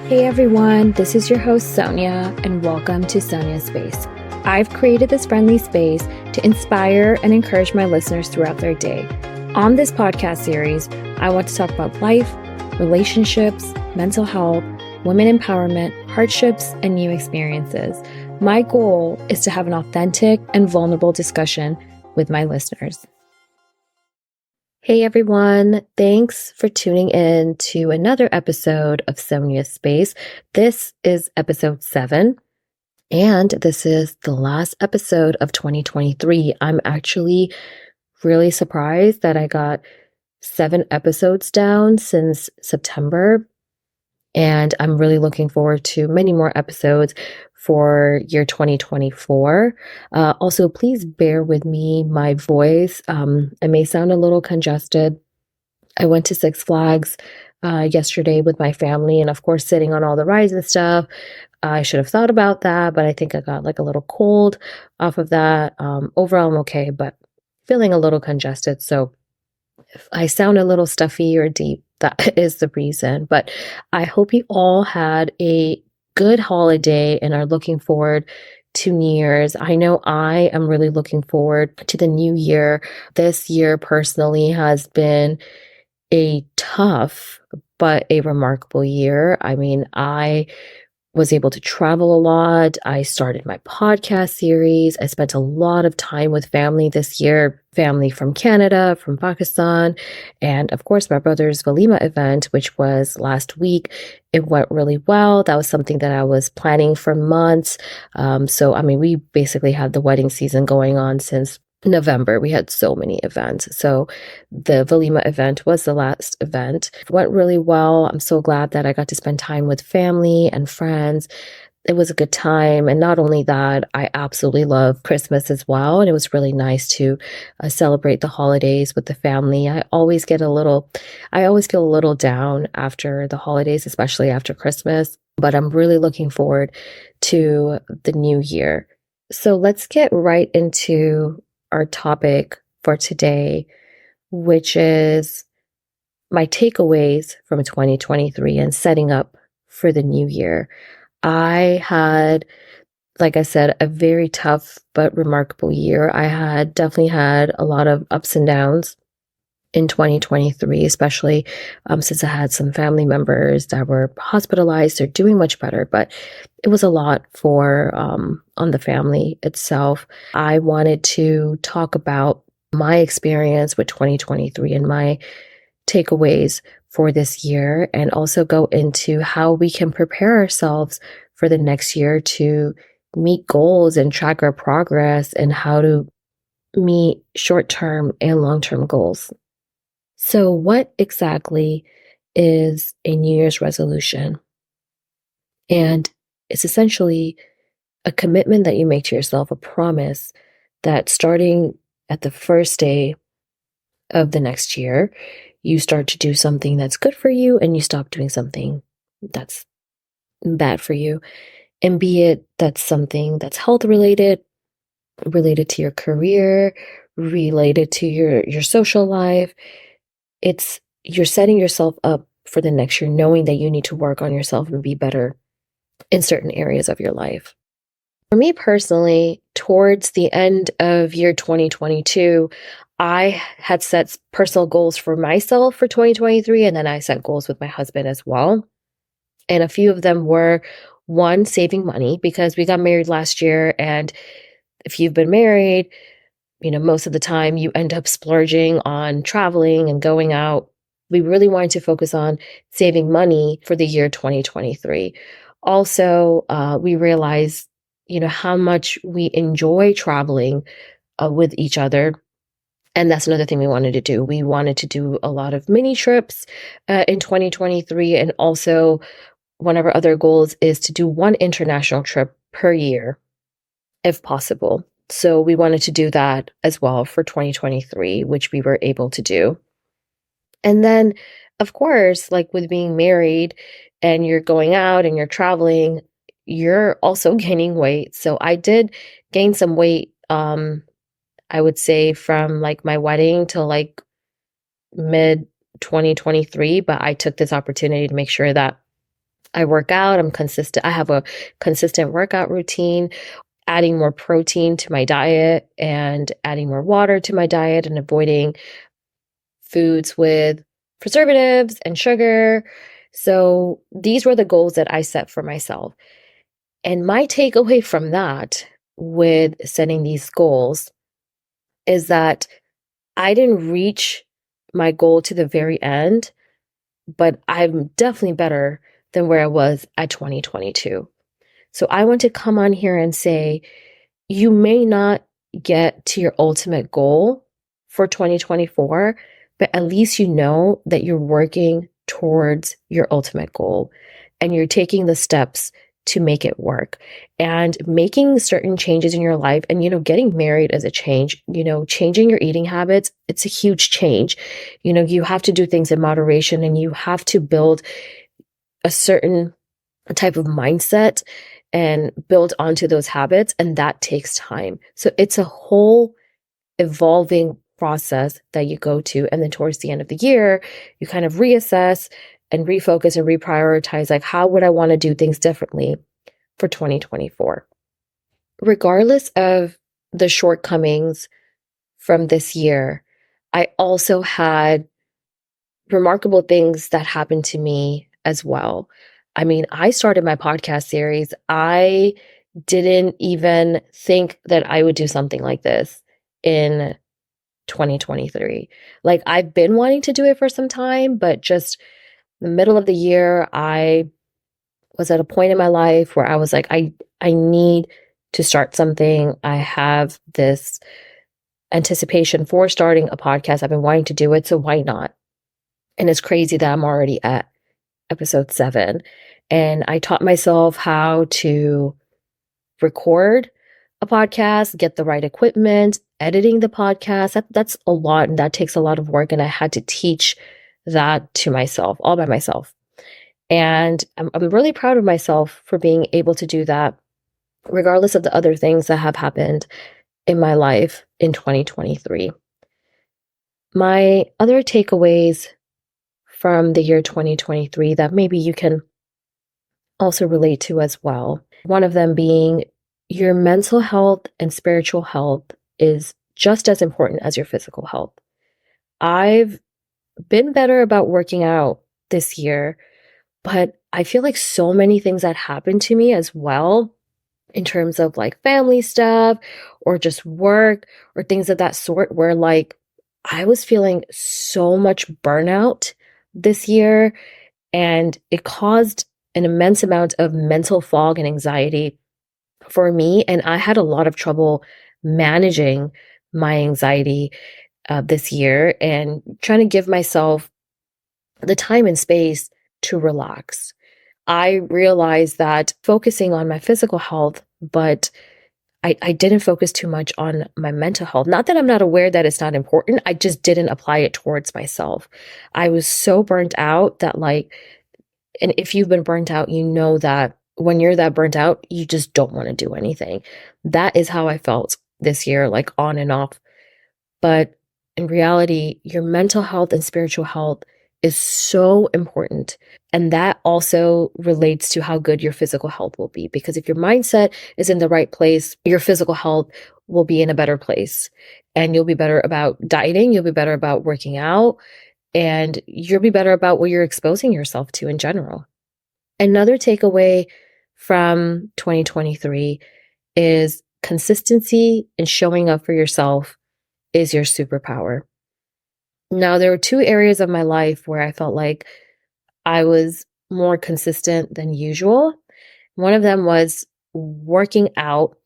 Hey everyone, this is your host Sonia, and welcome to Sonia's Space. I've created this friendly space to inspire and encourage my listeners throughout their day. On this podcast series, I want to talk about life, relationships, mental health, women empowerment, hardships, and new experiences. My goal is to have an authentic and vulnerable discussion with my listeners. Hey everyone, thanks for tuning in to another episode of Sonia's Space. This is episode 7, and this is the last episode of 2023. I'm actually really surprised that I got 7 episodes down since September, and I'm really looking forward to many more episodes for year 2024. Also, please bear with me, my voice. I may sound a little congested. I went to Six Flags yesterday with my family, and of course, sitting on all the rides and stuff. I should have thought about that, but I think I got like a little cold off of that. Overall, I'm okay, but feeling a little congested. So if I sound a little stuffy or deep, that is the reason. But I hope you all had a good holiday and are looking forward to New Year's. I know I am really looking forward to the new year. This year personally has been a tough but a remarkable year. I mean, I was able to travel a lot. I started my podcast series. I spent a lot of time with family this year, family from Canada, from Pakistan, and of course, my brother's Valima event, which was last week. It went really well. That was something that I was planning for months. We basically had the wedding season going on since November. We had so many events. So the Valima event was the last event. It went really well. I'm so glad that I got to spend time with family and friends. It was a good time. And not only that, I absolutely love Christmas as well. And it was really nice to celebrate the holidays with the family. I always feel a little down after the holidays, especially after Christmas, but I'm really looking forward to the new year. So let's get right into our topic for today, which is my takeaways from 2023 and setting up for the new year. I had, like I said, a very tough but remarkable year. I definitely had a lot of ups and downs in 2023, especially since I had some family members that were hospitalized. They're doing much better, but it was a lot for on the family itself. I wanted to talk about my experience with 2023 and my takeaways for this year, and also go into how we can prepare ourselves for the next year to meet goals and track our progress, and how to meet short-term and long-term goals. So what exactly is a New Year's resolution? And it's essentially a commitment that you make to yourself, a promise that starting at the first day of the next year, you start to do something that's good for you and you stop doing something that's bad for you. And be it that's something that's health related to your career, related to your social life. You're setting yourself up for the next year, knowing that you need to work on yourself and be better in certain areas of your life. For me personally, towards the end of year 2022, I had set personal goals for myself for 2023, and then I set goals with my husband as well. And a few of them were, one, saving money, because we got married last year, and if you've been married, most of the time you end up splurging on traveling and going out. We really wanted to focus on saving money for the year 2023. Also, we realized, how much we enjoy traveling with each other. And that's another thing we wanted to do. We wanted to do a lot of mini trips in 2023. And also, one of our other goals is to do one international trip per year, if possible. So we wanted to do that as well for 2023, which we were able to do. And then, of course, like with being married and you're going out and you're traveling, you're also gaining weight. So I did gain some weight, I would say from like my wedding till like mid 2023, but I took this opportunity to make sure that I work out, I'm consistent. I have a consistent workout routine, adding more protein to my diet and adding more water to my diet and avoiding foods with preservatives and sugar. So these were the goals that I set for myself. And my takeaway from that with setting these goals is that I didn't reach my goal to the very end, but I'm definitely better than where I was at 2022. So I want to come on here and say, you may not get to your ultimate goal for 2024, but at least you know that you're working towards your ultimate goal and you're taking the steps to make it work and making certain changes in your life. And, getting married is a change, changing your eating habits. It's a huge change. You have to do things in moderation and you have to build a certain type of mindset and build onto those habits. And that takes time. So it's a whole evolving process that you go to. And then towards the end of the year, you kind of reassess and refocus and reprioritize, like, how would I want to do things differently for 2024? Regardless of the shortcomings from this year, I also had remarkable things that happened to me as well. I mean, I started my podcast series. I didn't even think that I would do something like this in 2023. Like, I've been wanting to do it for some time, but just the middle of the year, I was at a point in my life where I was like, I need to start something. I have this anticipation for starting a podcast. I've been wanting to do it, so why not? And it's crazy that I'm already at episode 7. And I taught myself how to record a podcast, get the right equipment, editing the podcast. That's a lot, and that takes a lot of work. And I had to teach that to myself, all by myself. And I'm really proud of myself for being able to do that, regardless of the other things that have happened in my life in 2023. My other takeaways from the year 2023 that maybe you can also relate to as well. One of them being your mental health and spiritual health is just as important as your physical health. I've been better about working out this year, but I feel like so many things that happened to me as well, in terms of like family stuff or just work or things of that sort, where like I was feeling so much burnout this year, and it caused an immense amount of mental fog and anxiety for me. And I had a lot of trouble managing my anxiety this year and trying to give myself the time and space to relax. I realized that focusing on my physical health, but I didn't focus too much on my mental health. Not that I'm not aware that it's not important. I just didn't apply it towards myself. I was so burnt out that and if you've been burnt out, you know that when you're that burnt out, you just don't want to do anything. That is how I felt this year, like on and off. But in reality, your mental health and spiritual health is so important. And that also relates to how good your physical health will be. Because if your mindset is in the right place, your physical health will be in a better place. And you'll be better about dieting. You'll be better about working out. And you'll be better about what you're exposing yourself to in general. Another takeaway from 2023 is consistency and showing up for yourself is your superpower. Now, there were 2 areas of my life where I felt like I was more consistent than usual. One of them was working out,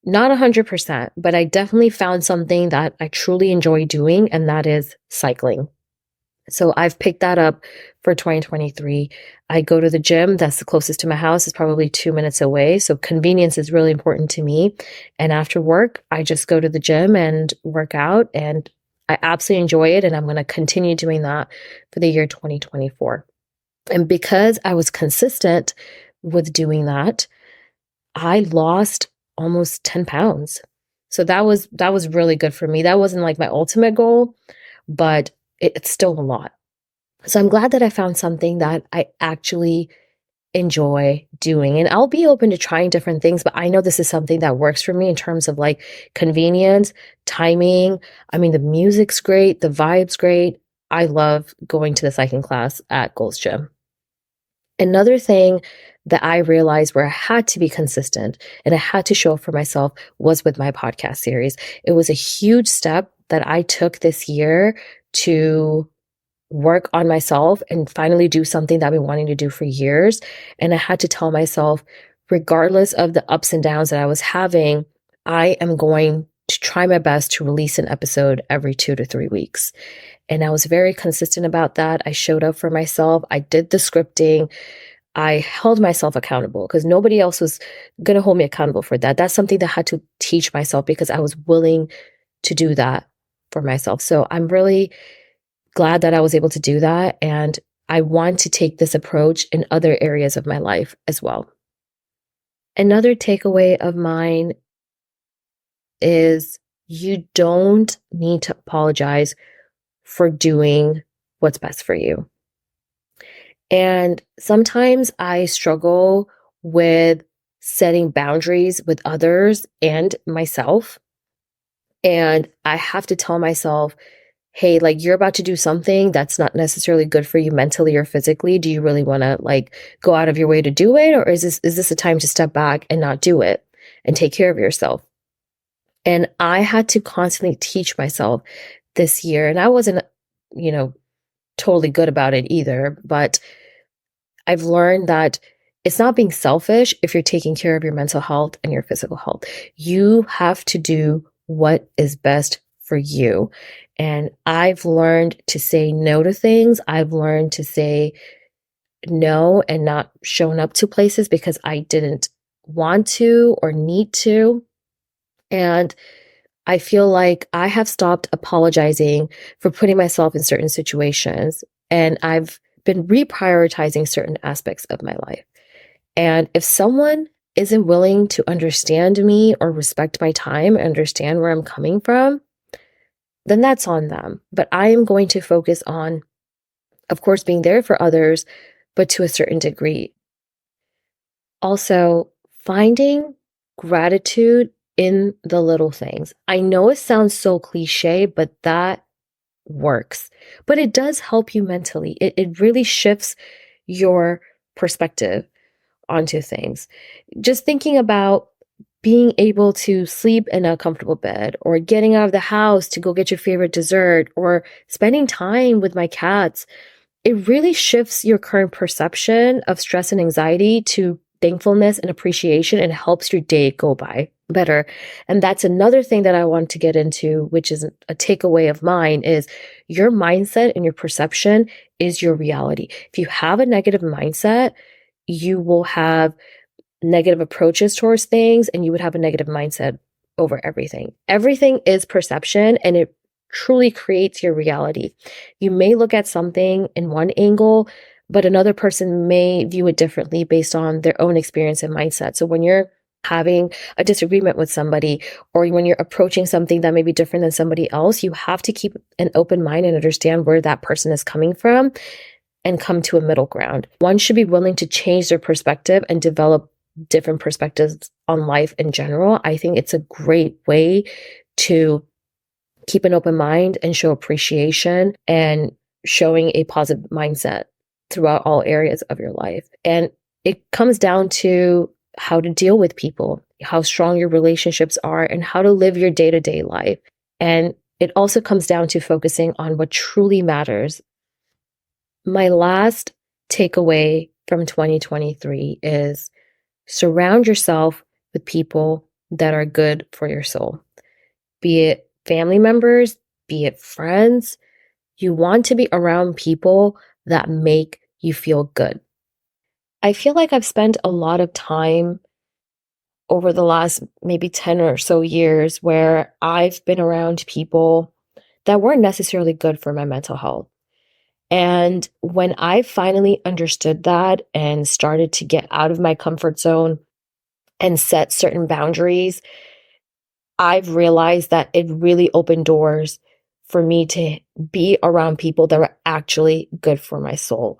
not 100%, but I definitely found something that I truly enjoy doing, and that is cycling. So I've picked that up for 2023. I go to the gym that's the closest to my house. It's probably 2 minutes away. So convenience is really important to me. And after work, I just go to the gym and work out, and I absolutely enjoy it. And I'm going to continue doing that for the year 2024. And because I was consistent with doing that, I lost almost 10 pounds. So that was really good for me. That wasn't like my ultimate goal, but it's still a lot. So I'm glad that I found something that I actually enjoy doing. And I'll be open to trying different things, but I know this is something that works for me in terms of like convenience, timing. I mean, the music's great, the vibe's great. I love going to the cycling class at Gold's Gym. Another thing that I realized where I had to be consistent and I had to show up for myself was with my podcast series. It was a huge step that I took this year to work on myself and finally do something that I've been wanting to do for years. And I had to tell myself, regardless of the ups and downs that I was having, I am going to try my best to release an episode every 2 to 3 weeks. And I was very consistent about that. I showed up for myself. I did the scripting. I held myself accountable because nobody else was going to hold me accountable for that. That's something that I had to teach myself because I was willing to do that for myself. So I'm really glad that I was able to do that. And I want to take this approach in other areas of my life as well. Another takeaway of mine is you don't need to apologize for doing what's best for you. And sometimes I struggle with setting boundaries with others and myself. And I have to tell myself, hey, like you're about to do something that's not necessarily good for you mentally or physically. Do you really want to like go out of your way to do it? Or is this a time to step back and not do it and take care of yourself? And I had to constantly teach myself this year, and I wasn't, totally good about it either, but I've learned that it's not being selfish if you're taking care of your mental health and your physical health. You have to do what is best for you. And I've learned to say no to things. I've learned to say no and not shown up to places because I didn't want to or need to. And I feel like I have stopped apologizing for putting myself in certain situations. And I've been reprioritizing certain aspects of my life. And if someone isn't willing to understand me or respect my time and understand where I'm coming from, then that's on them. But I am going to focus on, of course, being there for others, but to a certain degree. Also, finding gratitude in the little things. I know it sounds so cliche, but that works. But it does help you mentally. It really shifts your perspective onto things. Just thinking about being able to sleep in a comfortable bed, or getting out of the house to go get your favorite dessert, or spending time with my cats, it really shifts your current perception of stress and anxiety to thankfulness and appreciation, and helps your day go by better. And that's another thing that I want to get into, which is a takeaway of mine, is your mindset and your perception is your reality. If you have a negative mindset, you will have negative approaches towards things, and you would have a negative mindset over everything. Everything is perception, and it truly creates your reality. You may look at something in one angle, but another person may view it differently based on their own experience and mindset. So when you're having a disagreement with somebody, or when you're approaching something that may be different than somebody else, you have to keep an open mind and understand where that person is coming from and come to a middle ground. One should be willing to change their perspective and develop different perspectives on life in general. I think it's a great way to keep an open mind and show appreciation and showing a positive mindset throughout all areas of your life. And it comes down to how to deal with people, how strong your relationships are, and how to live your day-to-day life. And it also comes down to focusing on what truly matters. My last takeaway from 2023 is surround yourself with people that are good for your soul, be it family members, be it friends. You want to be around people that make you feel good. I feel like I've spent a lot of time over the last maybe 10 or so years where I've been around people that weren't necessarily good for my mental health. And when I finally understood that and started to get out of my comfort zone and set certain boundaries, I've realized that it really opened doors for me to be around people that were actually good for my soul.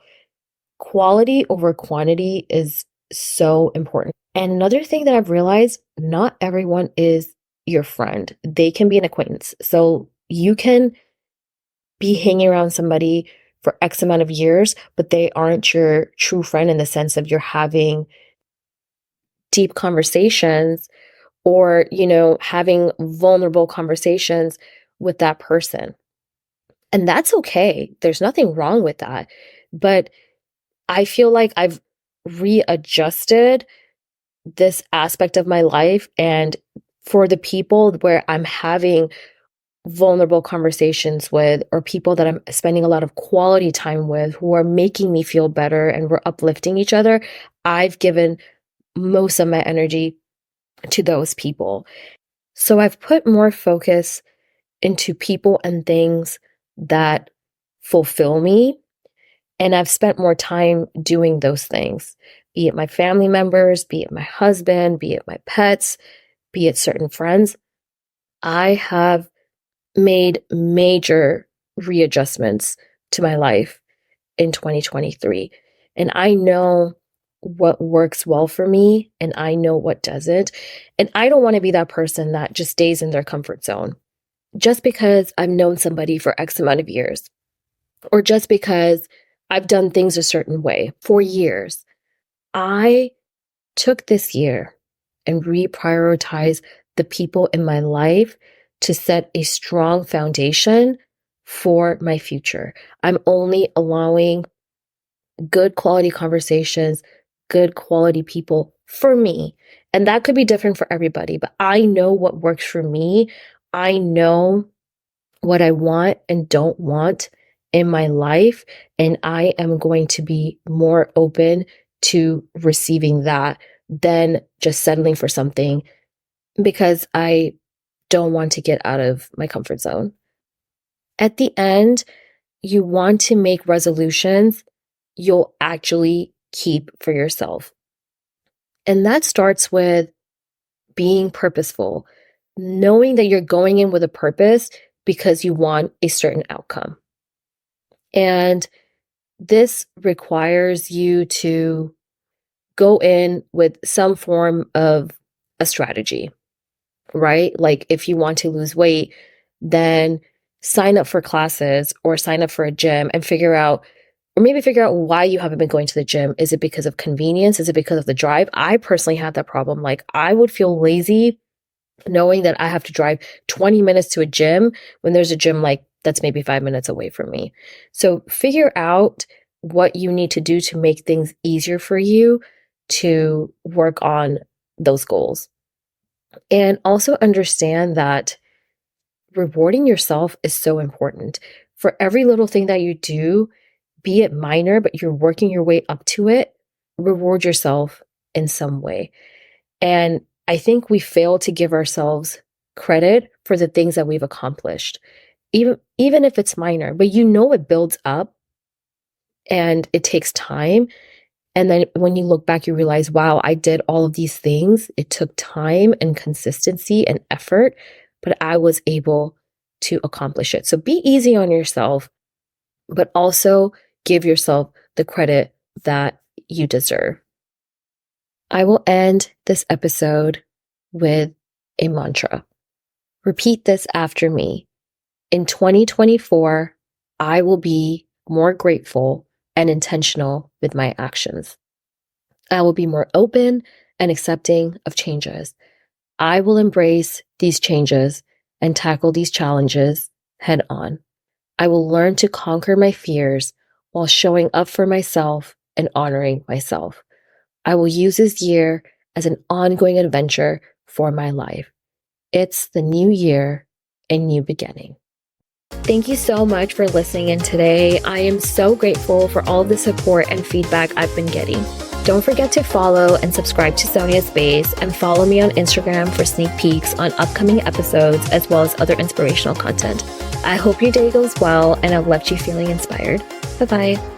quality over quantity is so important. And another thing that I've realized, not everyone is your friend. They can be an acquaintance. So you can be hanging around somebody for X amount of years, but they aren't your true friend in the sense of you're having deep conversations or, having vulnerable conversations with that person. And that's okay. There's nothing wrong with that. But I feel like I've readjusted this aspect of my life, and for the people where I'm having vulnerable conversations with, or people that I'm spending a lot of quality time with who are making me feel better and we're uplifting each other, I've given most of my energy to those people. So I've put more focus into people and things that fulfill me. And I've spent more time doing those things, be it my family members, be it my husband, be it my pets, be it certain friends. I have made major readjustments to my life in 2023. And I know what works well for me and I know what doesn't. And I don't want to be that person that just stays in their comfort zone. Just because I've known somebody for X amount of years, or just because I've done things a certain way for years. I took this year and reprioritized the people in my life to set a strong foundation for my future. I'm only allowing good quality conversations, good quality people for me. And that could be different for everybody, but I know what works for me. I know what I want and don't want in my life. And I am going to be more open to receiving that than just settling for something because I don't want to get out of my comfort zone. At the end, you want to make resolutions you'll actually keep for yourself. And that starts with being purposeful, knowing that you're going in with a purpose because you want a certain outcome. And this requires you to go in with some form of a strategy, right? Like if you want to lose weight, then sign up for classes or sign up for a gym and figure out why you haven't been going to the gym. Is it because of convenience? Is it because of the drive? I personally had that problem. Like I would feel lazy knowing that I have to drive 20 minutes to a gym when there's a gym like that's maybe 5 minutes away from me. So figure out what you need to do to make things easier for you to work on those goals. And also understand that rewarding yourself is so important. For every little thing that you do, be it minor, but you're working your way up to it, reward yourself in some way. And I think we fail to give ourselves credit for the things that we've accomplished, even if it's minor, but it builds up and it takes time. And then when you look back, you realize, wow, I did all of these things. It took time and consistency and effort, but I was able to accomplish it. So be easy on yourself, but also give yourself the credit that you deserve. I will end this episode with a mantra. Repeat this after me. In 2024, I will be more grateful and intentional with my actions. I will be more open and accepting of changes. I will embrace these changes and tackle these challenges head on. I will learn to conquer my fears while showing up for myself and honoring myself. I will use this year as an ongoing adventure for my life. It's the new year, a new beginning. Thank you so much for listening in today. I am so grateful for all the support and feedback I've been getting. Don't forget to follow and subscribe to Sonia Space and follow me on Instagram for sneak peeks on upcoming episodes as well as other inspirational content. I hope your day goes well and I've left you feeling inspired. Bye-bye.